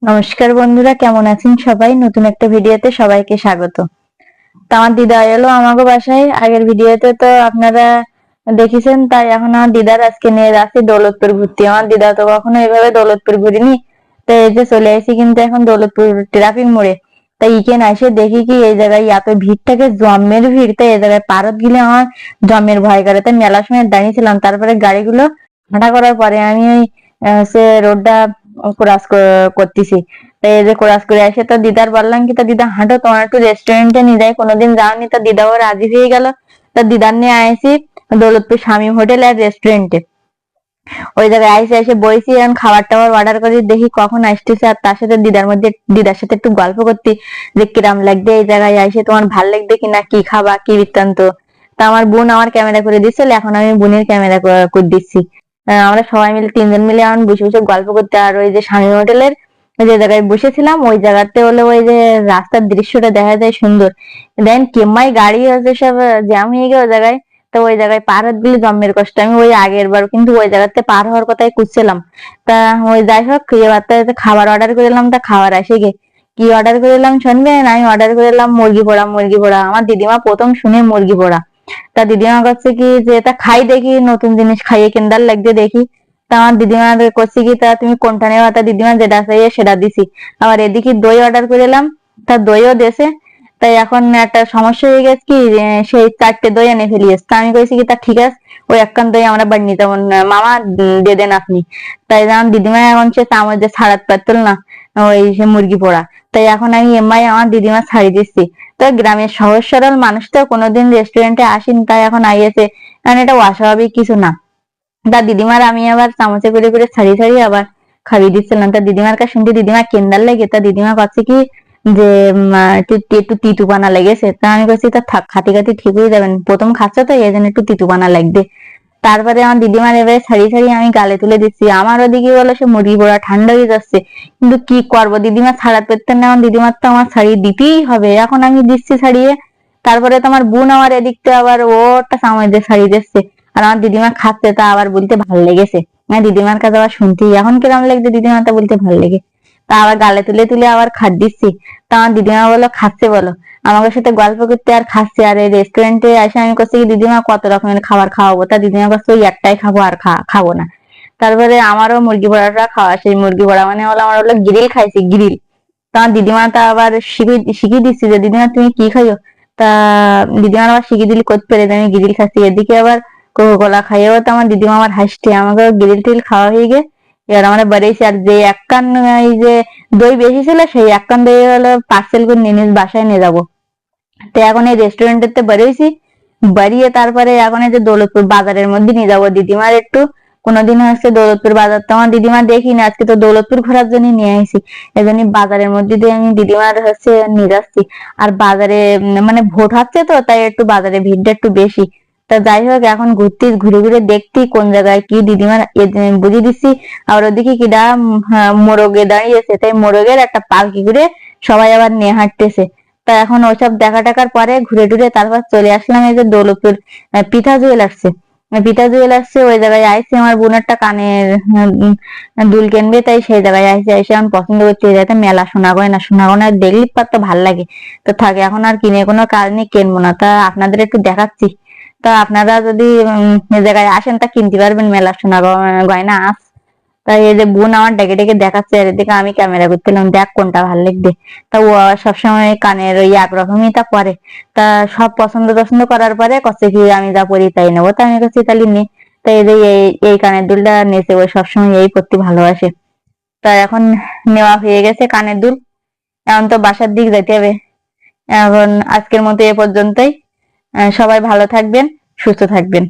নমস্কার বন্ধুরা, কেমন আছেন সবাই? নতুন একটা ভিডিওতে সবাইকে স্বাগত। তো আমার দিদা এলো আমাকে বাসায়। আগের ভিডিওতে তো আপনারা দেখেছেন, তাই এখন আমার দিদার আজকে নিয়ে যাচ্ছি দৌলতপুর ঘুরতে। আমার দিদা তো কখনো এভাবে দৌলতপুর ঘুরিনি। তো এই যে চলে আসি কিন্তু এখন দৌলতপুর ট্রাফিক মোড়ে। তাই ইকেন এসে দেখি কি এই জায়গায় এত ভিড় থাকে, জম্মের ভিড়। তাই এই জায়গায় পারত গেলে আমার জম্মের ভয় করে, তাই মেলার সময় দাঁড়িয়েছিলাম। তারপরে গাড়িগুলো হাঁটা করার পরে আমি ওই সে রোডটা ক্রস করতেছি। তো এই যে ক্রস করে এসে তো দিদার বললাম কি, তা দিদা হাঁটো, তোমার একটু রেস্টুরেন্টে নিয়ে যাই, কোনোদিন যাওনি। তা দিদাও রাজি হয়ে গেল। তা দিদার নিয়ে আইসি দৌলতপুর শামীম হোটেল আর রেস্টুরেন্টে। ওই জায়গায় আইসে এসে বইছি, এখন খাবার টাবার অর্ডার করি, দেখি কখন আসতেছে। আর তার সাথে দিদার সাথে একটু গল্প করতে, যে কিরাম লাগবে এই জায়গায় আইসে, তোমার ভাল লাগবে কিনা, কি খাবা, কি বৃত্তান্ত। তা আমার বোন আমার ক্যামেরা করে দিচ্ছিল, এখন আমি বোনের ক্যামেরা করে দিচ্ছি। আমরা সবাই মিলে তিনজন মিলে এখন বসে বসে গল্প করতে। আর ওই যে শামীম হোটেলের যে জায়গায় বসেছিলাম ওই জায়গাতে হলো ওই যে রাস্তার দৃশ্যটা দেখা যায় সুন্দর। দেন কেমাই গাড়ি আছে সব জ্যাম হয়ে গেল ওই জায়গায়। তো ওই জায়গায় পার হতে গেলে জম্মের কষ্ট। আমি ওই আগের বার কিন্তু ওই জায়গাতে পার হওয়ার কথাই খুঁজছিলাম। তা ওই যাই হোক, এবার তো খাবার অর্ডার করেলাম। তা খাবার আসে গে কি অর্ডার করেলাম শুনবেন? আমি অর্ডার করেলাম মুরগি পোড়া। মুরগি পোড়া আমার দিদিমা প্রথম শুনে মুরগি পোড়া। তা দিদিমা করছে কি যে এটা খাই দেখি, নতুন জিনিস খাইয়ে কেন্দার লাগছে দেখি। তা আমার দিদিমা করছে কি, তা তুমি কোনটা নেওয়া? তা দিদিমা যেটা চাইয়ে সেটা দিছি। আবার এদিকে দই অর্ডার করেলাম, তা দইও দেছে। তাই এখন একটা সমস্যা হয়ে গেছে কি, সেই 4টে দই এনে ফেলিয়েছে। তা আমি কইছি কি, তা ঠিক আছে, ওই একখান দই আমরা বাড়ি নিতে মামা দিয়ে দেন আপনি। তাই যেমন দিদিমা এখন সে চামচ দিয়ে ছাড়াতে পারতেল না ওই সে মুরগি পোড়া। তাই এখন আমি এমআই আমার দিদিমা ছাড়ি দিচ্ছি। তো গ্রামের সহজ সরল মানুষ তো কোনোদিন রেস্টুরেন্টে আসেন, তাই এখন আইয়েছে, কারণ এটা অস্বাভাবিক কিছু না। তা দিদিমার আমি আবার চামচে করে করে ছাড়িয়ে ছাড়িয়ে আবার খাইয়ে দিচ্ছিলাম। তা দিদিমার কাছে শুনতে দিদিমা কেন্দার লেগে। তা দিদিমা করছে কি যে একটু একটু তিতুপানা লেগেছে। তা আমি বলছি তা থাক, খাতি খাতি ঠিক হয়ে যাবেন, প্রথম খাচ্ছে তো এই জন্য একটু তিতুপানা লাগবে। তারপরে আমার দিদিমার এবারে ছাড়িয়ে ছাড়িয়ে আমি গালে তুলে দিচ্ছি। আমার ওদিকে বলে সে মুরগি পোড়া ঠান্ডা হয়ে যাচ্ছে, কিন্তু কি করবো, দিদিমা ছাড়াতে পারতেন না, এখন দিদিমার তো আমার ছাড়িয়ে দিতেই হবে। এখন আমি দিচ্ছি ছাড়িয়ে। তারপরে তোমার বোন আমার এদিকটা আবার ওটা চামচ দিয়ে ছাড়িয়ে দিচ্ছে। আর আমার দিদিমা খাচ্ছে, তা আবার বলতে ভাল লেগেছে। দিদিমার কাছে আবার শুনতেই এখন কিরম লাগছে, দিদিমা তা বলতে ভাল লেগে। তা আবার গালে তুলে তুলে আবার খাট দিচ্ছি। তা আমার দিদিমা বলো খাচ্ছে বলো, আমাদের সাথে গল্প করতে আর খাচ্ছে। আর এই রেস্টুরেন্টে এসে আমি করছি কি, দিদিমা কত রকমের খাবার খাওয়াবো? তা দিদিমা করছে ওই একটাই খাবো, আর খাবো না। তারপরে আমারও মুরগি পোড়াটা খাওয়া, সেই মুরগি পোড়া মানে হলো আমার হলো গ্রিল খাইছি, গ্রিল। তা আমার দিদিমা তা আবার শিখিয়ে দিচ্ছি যে দিদিমা তুমি কি খাইও। তা দিদিমা আবার শিখিয়ে দিলি করতে পেরে আমি গ্রিল খাচ্ছি। এদিকে আবার কোকা খাইয়েও তো আমার দিদিমা আমার হাসছে, আমাকে গ্রিল টিল খাওয়া হয়ে গে। এবার আমরা বেরিয়েছি। আর যে এক কান এই যে দই বেশি ছিল, সেই এক কান দই হলো পার্সেল করে নিয়ে নিজ বাসায় নিয়ে যাবো। তো এখন এই রেস্টুরেন্টেতে বেরিয়েছি, বেরিয়ে তারপরে এখন এই যে দৌলতপুর বাজারের মধ্যে নিয়ে যাবো দিদিমার একটু। কোনোদিন হচ্ছে দৌলতপুর বাজার তো আমার দিদিমা দেখিনি, আজকে তো দৌলতপুর ঘোরার জন্য নিয়ে আসি। এই জন্য বাজারের মধ্যে দিয়ে আমি দিদিমার হচ্ছে নিয়ে যাচ্ছি। আর বাজারে মানে ভোট হচ্ছে তো, তাই একটু বাজারে ভিড়টা একটু বেশি। তা যাই হোক, এখন ঘুরতে ঘুরে ঘুরে দেখতি কোন জায়গায় কি দিদিমার বুঝিয়ে দিচ্ছি। আর ওদিকে কিডা মোরগে দাঁড়িয়েছে, তাই মোরগের একটা পালকি করে সবাই আবার নিয়ে হাঁটতেছে। তা এখন ওইসব দেখা টাকার পরে ঘুরে টুরে তারপর চলে আসলাম এই যে দৌলতপুর পিঠা জুয়েলার্সে। পিঠা জুয়েলার্সে ওই জায়গায় আইসি, আমার বোন একটা কানের দুল কিনবে, তাই সেই জায়গায় আইসি। এসে আমি পছন্দ করছি এই জায়গাতে মেলা সোনা গয়না, সোনা গয়না দেখলি পারতো ভাল লাগে। তো থাকে এখন আর কিনে কোনো কাজ নেই, কিনবো না। তা আপনাদের একটু দেখাচ্ছি। তা আপনারা যদি এই জায়গায় আসেন তা কিনতে পারবেন, মেলা সোনা গয়না আস। তাই এই যে বোন আমার ডেকে ডেকে দেখাচ্ছে, আর এদিকে আমি ক্যামেরা করতেলাম, দেখ কোনটা ভালো লাগবে। তা ও সবসময় কানের ওই একরকমই তা পরে। তা সব পছন্দ টছন্দ করার পরে কচ্ছে কি আমি যা পরি তাই নেবো। তা আমি কাছে তাহলে নে। তাই এই যে এই কানের দুলটা নেছে, ও সবসময় এই পরতে ভালোবাসে। তা এখন নেওয়া হয়ে গেছে কানের দুল, এখন তো বাসার দিক যেতে হবে। এখন আজকের মতো এ পর্যন্তই। সবাই ভালো থাকবেন, সুস্থ থাকবেন।